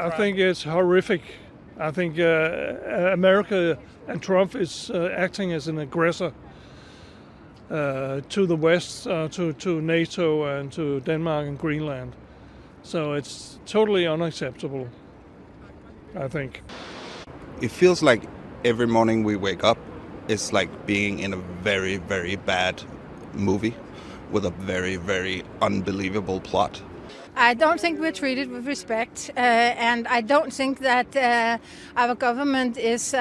I think it's horrific. I think America and Trump is acting as an aggressor to the West, to NATO and to Denmark and Greenland. So it's totally unacceptable, I think. It feels like every morning we wake up, it's like being in a very, very bad movie with a very, very unbelievable plot. I don't think we're treated with respect, and I don't think that our government is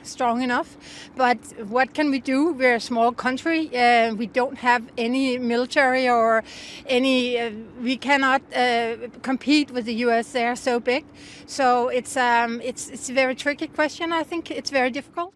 strong enough. But what can we do? We're a small country. We don't have any military or any. We cannot compete with the U.S. They are so big. So it's a very tricky question. I think it's very difficult.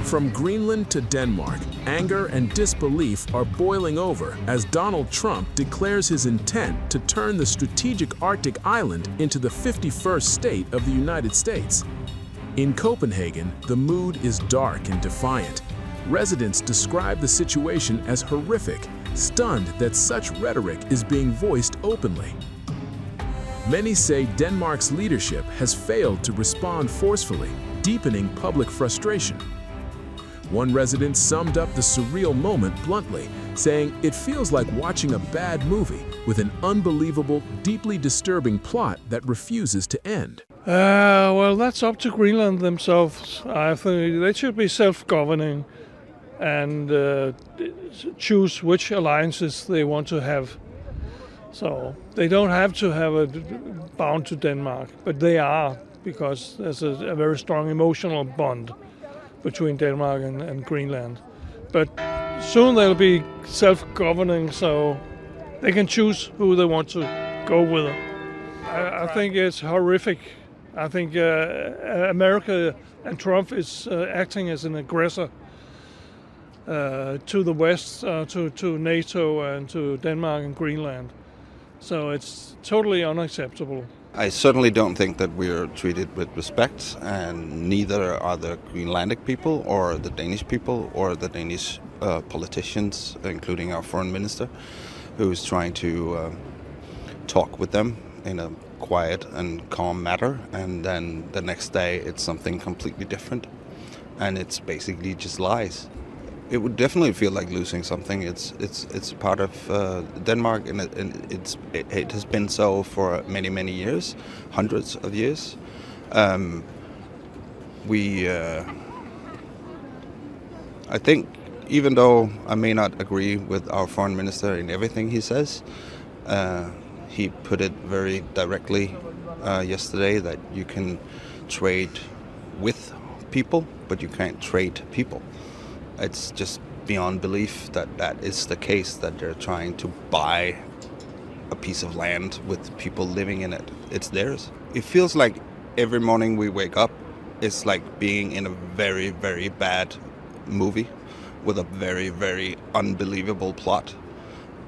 From Greenland to Denmark, anger and disbelief are boiling over as Donald Trump declares his intent to turn the strategic Arctic island into the 51st state of the United States. In Copenhagen, the mood is dark and defiant. Residents describe the situation as horrific, stunned that such rhetoric is being voiced openly. Many say Denmark's leadership has failed to respond forcefully, deepening public frustration. One resident summed up the surreal moment bluntly, saying it feels like watching a bad movie with an unbelievable, deeply disturbing plot that refuses to end. Well, that's up to Greenland themselves. I think they should be self-governing and choose which alliances they want to have. So they don't have to have a bound to Denmark, but they are, because there's a very strong emotional bond between Denmark and Greenland. But soon they'll be self-governing, so they can choose who they want to go with. I think it's horrific. I think America and Trump is acting as an aggressor to the West, to NATO and to Denmark and Greenland. So it's totally unacceptable. I certainly don't think that we're treated with respect, and neither are the Greenlandic people or the Danish people or the Danish politicians, including our foreign minister, who is trying to talk with them in a quiet and calm manner, and then the next day it's something completely different, and it's basically just lies. It would definitely feel like losing something. It's part of Denmark, and it has been so for many years, hundreds of years. I think, even though I may not agree with our foreign minister in everything he says, he put it very directly yesterday that you can trade with people, but you can't trade people. It's just beyond belief that that is the case, that they're trying to buy a piece of land with people living in it. It's theirs. It feels like every morning we wake up, it's like being in a very, very bad movie with a very, very unbelievable plot.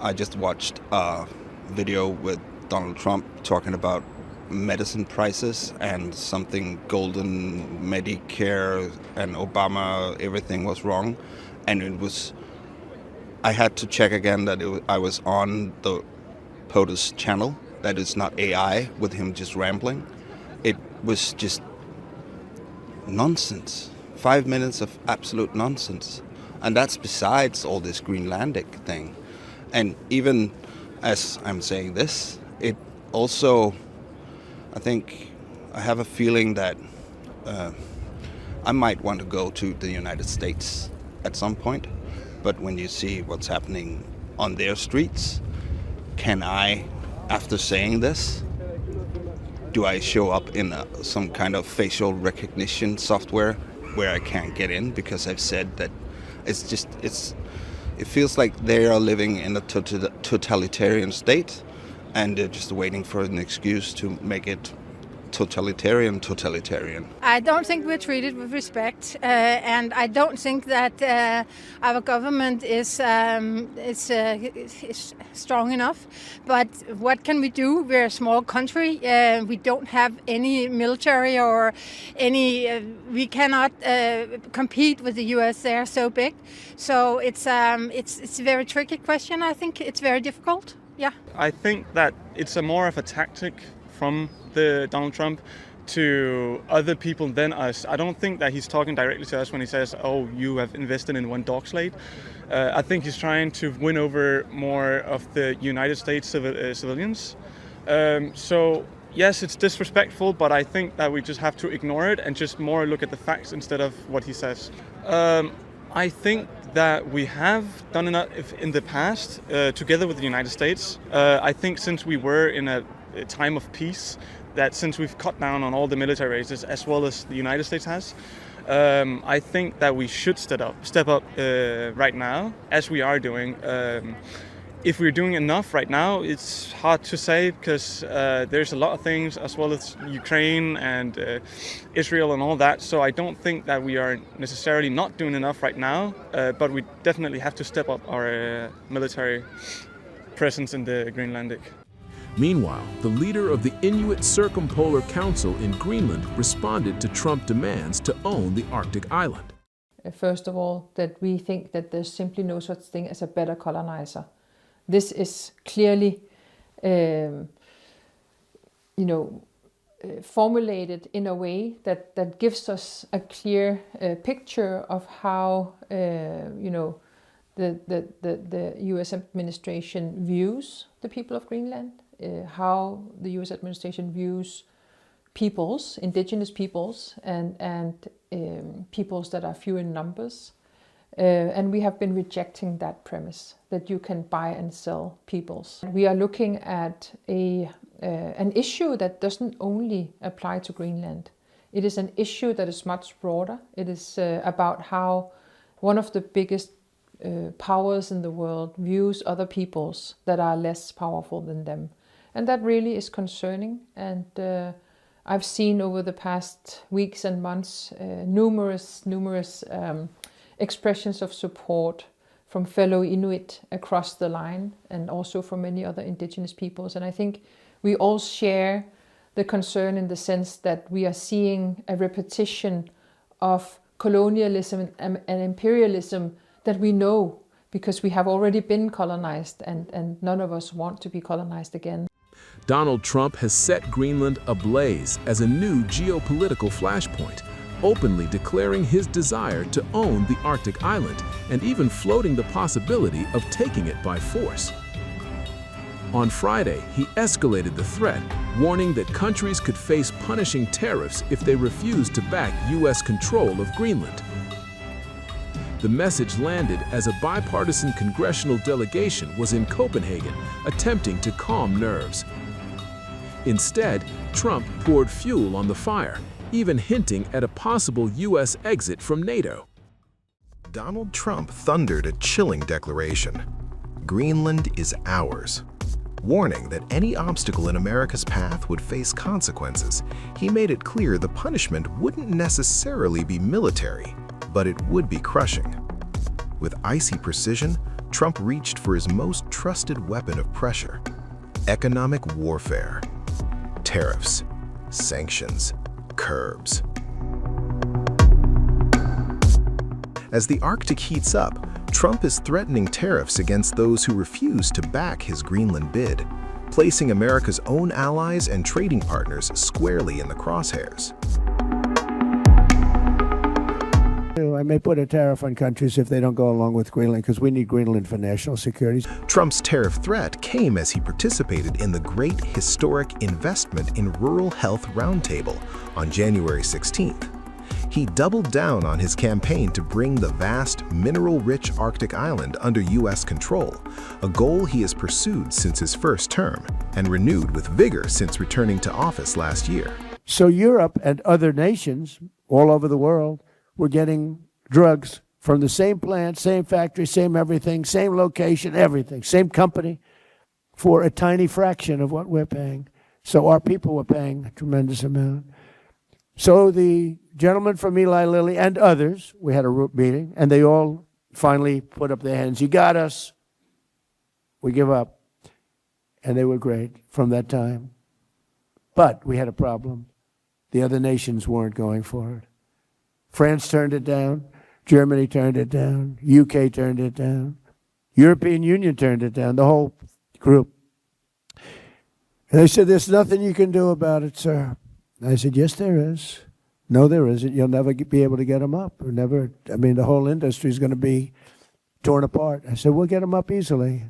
I just watched a video with Donald Trump talking about medicine prices and something golden Medicare and Obama, everything was wrong. And I had to check again that I was on the POTUS channel, that is not AI, with him just rambling. It was just nonsense. 5 minutes of absolute nonsense. And that's besides all this Greenlandic thing. And even as I'm saying this, it also, I think I have a feeling that I might want to go to the United States at some point, but when you see what's happening on their streets, can I, after saying this, do I show up in some kind of facial recognition software where I can't get in because I've said that it feels like they are living in a totalitarian state, and they're just waiting for an excuse to make it totalitarian. I don't think we're treated with respect, and I don't think that our government is strong enough. But what can we do? We're a small country. We don't have any military or any. We cannot compete with the U.S. They are so big. So it's a very tricky question. I think it's very difficult. Yeah. I think that it's a more of a tactic from the Donald Trump to other people than us. I don't think that he's talking directly to us when he says, "Oh, you have invested in one dog slate." I think he's trying to win over more of the United States civilians. So yes, it's disrespectful, but I think that we just have to ignore it and just more look at the facts instead of what he says. I think that we have done enough in the past together with the United States. I think since we were in a time of peace, that since we've cut down on all the military bases as well as the United States has, I think that we should step up right now, as we are doing. If we're doing enough right now, it's hard to say because there's a lot of things as well as Ukraine and Israel and all that. So I don't think that we are necessarily not doing enough right now, but we definitely have to step up our military presence in the Greenlandic. Meanwhile, the leader of the Inuit Circumpolar Council in Greenland responded to Trump demands to own the Arctic island. First of all, that we think that there's simply no such thing as a better colonizer. This is clearly, formulated in a way that gives us a clear picture of how, the U.S. administration views the people of Greenland, how the U.S. administration views peoples, indigenous peoples, and peoples that are few in numbers. And we have been rejecting that premise that you can buy and sell peoples. We are looking at an issue that doesn't only apply to Greenland. It is an issue that is much broader. It is about how one of the biggest powers in the world views other peoples that are less powerful than them. And that really is concerning. And I've seen over the past weeks and months numerous expressions of support from fellow Inuit across the line and also from many other indigenous peoples. And I think we all share the concern in the sense that we are seeing a repetition of colonialism and imperialism that we know because we have already been colonized and none of us want to be colonized again. Donald Trump has set Greenland ablaze as a new geopolitical flashpoint, openly declaring his desire to own the Arctic island and even floating the possibility of taking it by force. On Friday, he escalated the threat, warning that countries could face punishing tariffs if they refused to back U.S. control of Greenland. The message landed as a bipartisan congressional delegation was in Copenhagen, attempting to calm nerves. Instead, Trump poured fuel on the fire, even hinting at a possible U.S. exit from NATO. Donald Trump thundered a chilling declaration. Greenland is ours. Warning that any obstacle in America's path would face consequences, he made it clear the punishment wouldn't necessarily be military, but it would be crushing. With icy precision, Trump reached for his most trusted weapon of pressure: economic warfare, tariffs, sanctions, curbs. As the Arctic heats up, Trump is threatening tariffs against those who refuse to back his Greenland bid, placing America's own allies and trading partners squarely in the crosshairs. I may put a tariff on countries if they don't go along with Greenland, because we need Greenland for national security. Trump's tariff threat came as he participated in the Great Historic Investment in Rural Health Roundtable on January 16th. He doubled down on his campaign to bring the vast, mineral-rich Arctic island under U.S. control, a goal he has pursued since his first term and renewed with vigor since returning to office last year. So Europe and other nations all over the world were getting drugs from the same plant, same factory, same everything, same location, everything, same company, for a tiny fraction of what we're paying. So our people were paying a tremendous amount. So the gentleman from Eli Lilly and others, we had a meeting, and they all finally put up their hands. You got us. We give up. And they were great from that time. But we had a problem. The other nations weren't going for it. France turned it down. Germany turned it down. UK turned it down. European Union turned it down. The whole group And they said, there's nothing you can do about it, sir. I said, yes, there is. No, there isn't. You'll never be able to get them up. Or never. I mean, the whole industry is going to be torn apart. I said, we'll get them up easily.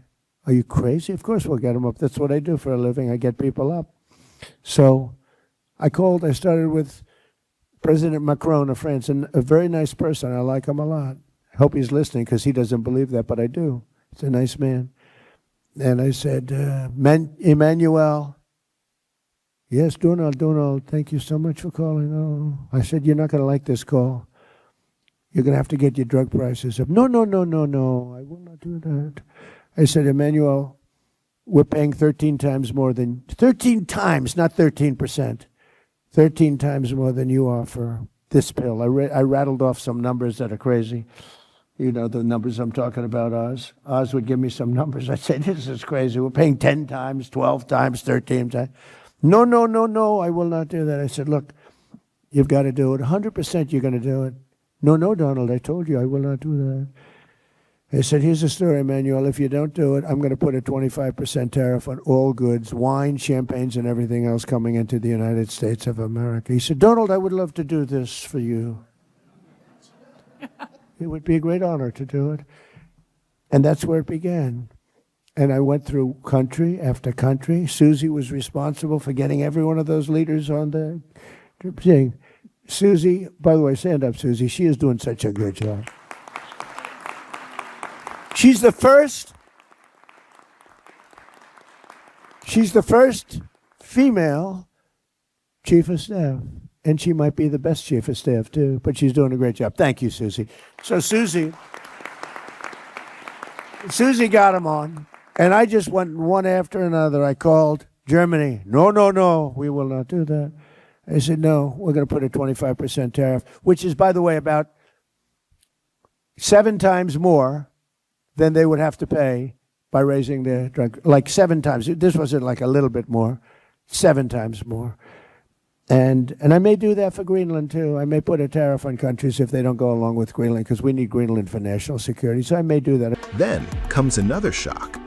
Are you crazy? Of course we'll get them up. That's what I do for a living. I get people up. So I started with President Macron of France, and a very nice person. I like him a lot. I hope he's listening because he doesn't believe that, but I do. He's a nice man. And I said, Emmanuel, yes, Donald, thank you so much for calling. Oh, I said, you're not going to like this call. You're going to have to get your drug prices up. No, I will not do that. I said, Emmanuel, we're paying 13 times more than, 13 times, not 13%, 13 times more than you are for this pill. I rattled off some numbers that are crazy. You know the numbers I'm talking about, Oz. Oz would give me some numbers. I'd say, this is crazy. We're paying 10 times, 12 times, 13 times. No, I will not do that. I said, look, you've got to do it. 100% you're going to do it. No, Donald, I told you I will not do that. I said, here's the story, Emmanuel. If you don't do it, I'm going to put a 25% tariff on all goods, wine, champagnes, and everything else coming into the United States of America. He said, Donald, I would love to do this for you. It would be a great honor to do it. And that's where it began. And I went through country after country. Susie was responsible for getting every one of those leaders on the thing. Susie, by the way, stand up, Susie. She is doing such a good job. She's the first female chief of staff. And she might be the best chief of staff, too. But she's doing a great job. Thank you, Susie. So Susie got him on. And I just went one after another. I called Germany. No, we will not do that. I said, no, we're going to put a 25% tariff, which is, by the way, about 7 times more than they would have to pay by raising their drug. Like 7 times. This wasn't like a little bit more. 7 times more. And I may do that for Greenland, too. I may put a tariff on countries if they don't go along with Greenland, because we need Greenland for national security. So I may do that. Then comes another shock.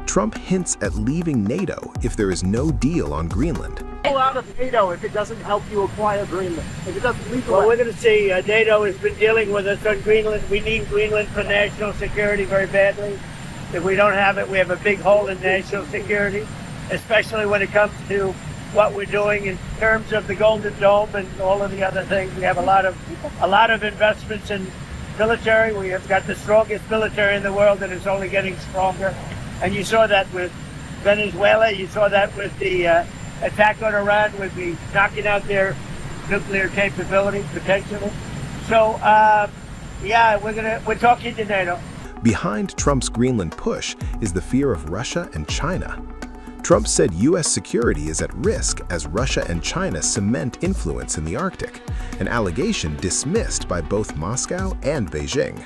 Trump hints at leaving NATO if there is no deal on Greenland. Pull out of NATO if it doesn't help you acquire Greenland. If it doesn't legalize. Well, we're going to see. NATO has been dealing with us on Greenland. We need Greenland for national security very badly. If we don't have it, we have a big hole in national security, especially when it comes to what we're doing in terms of the Golden Dome and all of the other things. We have a lot of investments in military. We have got the strongest military in the world, and it's only getting stronger. And you saw that with Venezuela. You saw that with the attack on Iran, with the knocking out their nuclear capability potentially. So, we're talking to NATO. Behind Trump's Greenland push is the fear of Russia and China. Trump said U.S. security is at risk as Russia and China cement influence in the Arctic, an allegation dismissed by both Moscow and Beijing.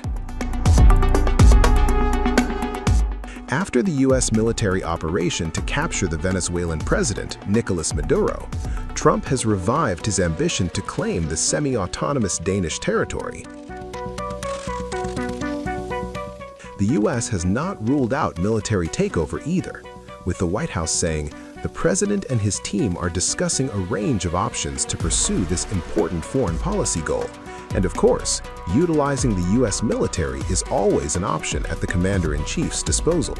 After the U.S. military operation to capture the Venezuelan president, Nicolas Maduro, Trump has revived his ambition to claim the semi-autonomous Danish territory. The U.S. has not ruled out military takeover either, with the White House saying the president and his team are discussing a range of options to pursue this important foreign policy goal. And of course, utilizing the U.S. military is always an option at the commander-in-chief's disposal.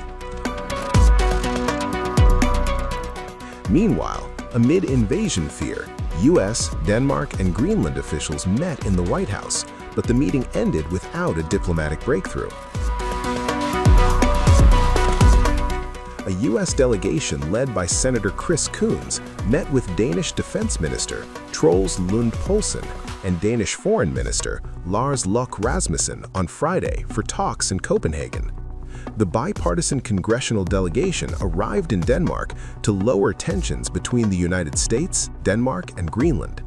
Meanwhile, amid invasion fear, U.S., Denmark, and Greenland officials met in the White House, but the meeting ended without a diplomatic breakthrough. A U.S. delegation led by Senator Chris Coons met with Danish Defense Minister Troels Lund Poulsen and Danish Foreign Minister Lars Løkke Rasmussen on Friday for talks in Copenhagen. The bipartisan congressional delegation arrived in Denmark to lower tensions between the United States, Denmark, and Greenland.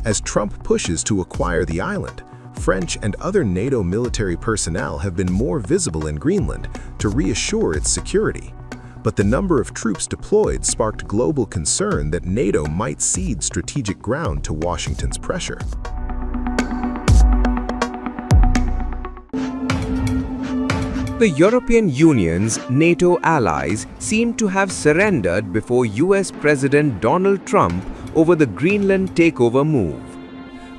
As Trump pushes to acquire the island, French and other NATO military personnel have been more visible in Greenland to reassure its security. But the number of troops deployed sparked global concern that NATO might cede strategic ground to Washington's pressure. The European Union's NATO allies seem to have surrendered before US President Donald Trump over the Greenland takeover move.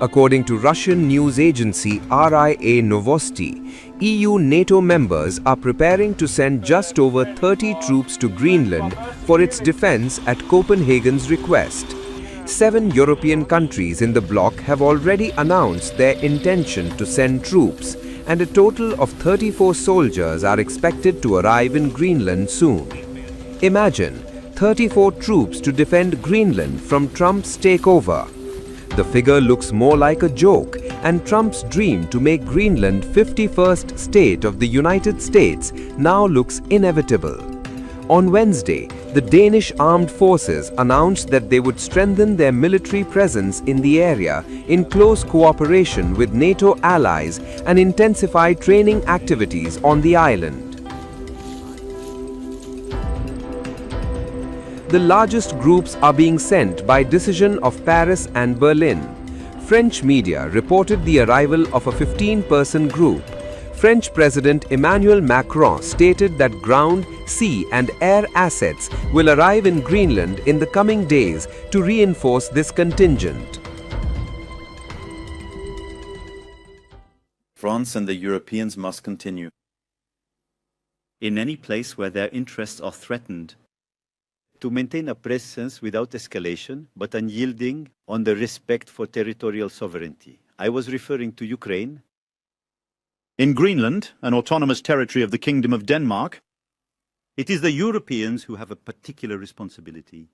According to Russian news agency RIA Novosti, EU NATO members are preparing to send just over 30 troops to Greenland for its defense at Copenhagen's request. 7 European countries in the bloc have already announced their intention to send troops, and a total of 34 soldiers are expected to arrive in Greenland soon. Imagine 34 troops to defend Greenland from Trump's takeover. The figure looks more like a joke, and Trump's dream to make Greenland 51st state of the United States now looks inevitable. On Wednesday, the Danish armed forces announced that they would strengthen their military presence in the area in close cooperation with NATO allies and intensify training activities on the island. The largest groups are being sent by decision of Paris and Berlin. French media reported the arrival of a 15-person group. French President Emmanuel Macron stated that ground, sea and air assets will arrive in Greenland in the coming days to reinforce this contingent. France and the Europeans must continue. In any place where their interests are threatened, to maintain a presence without escalation, but unyielding on the respect for territorial sovereignty. I was referring to Ukraine. In Greenland, an autonomous territory of the Kingdom of Denmark, it is the Europeans who have a particular responsibility.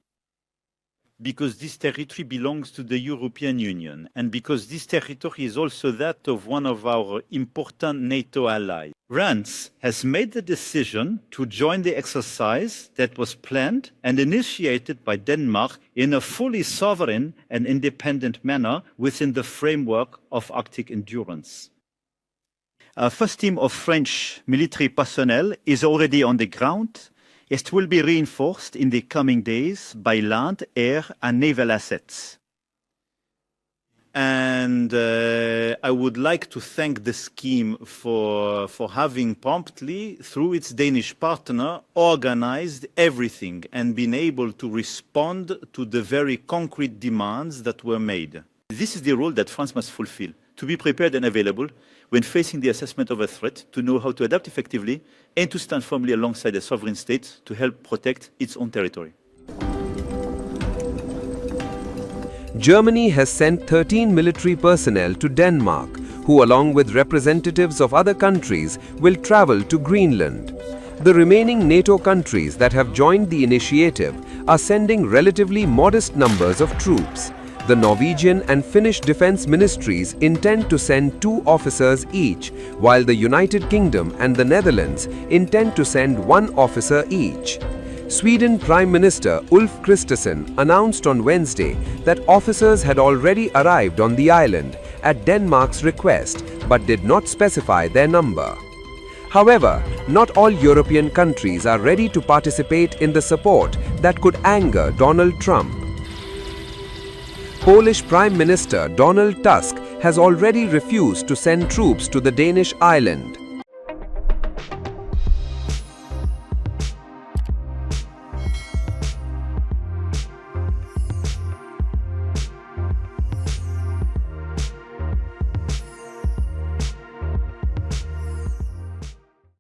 Because this territory belongs to the European Union, and because this territory is also that of one of our important NATO allies. France has made the decision to join the exercise that was planned and initiated by Denmark in a fully sovereign and independent manner within the framework of Arctic endurance. Our first team of French military personnel is already on the ground. It will be reinforced in the coming days by land, air and naval assets. And I would like to thank the scheme for having promptly, through its Danish partner, organized everything and been able to respond to the very concrete demands that were made. This is the role that France must fulfill, to be prepared and available when facing the assessment of a threat, to know how to adapt effectively, and to stand firmly alongside a sovereign state to help protect its own territory. Germany has sent 13 military personnel to Denmark, who along with representatives of other countries will travel to Greenland. The remaining NATO countries that have joined the initiative are sending relatively modest numbers of troops. The Norwegian and Finnish defense ministries intend to send 2 officers each, while the United Kingdom and the Netherlands intend to send 1 officer each. Sweden Prime Minister Ulf Kristersson announced on Wednesday that officers had already arrived on the island at Denmark's request, but did not specify their number. However, not all European countries are ready to participate in the support that could anger Donald Trump. Polish Prime Minister Donald Tusk has already refused to send troops to the Danish island.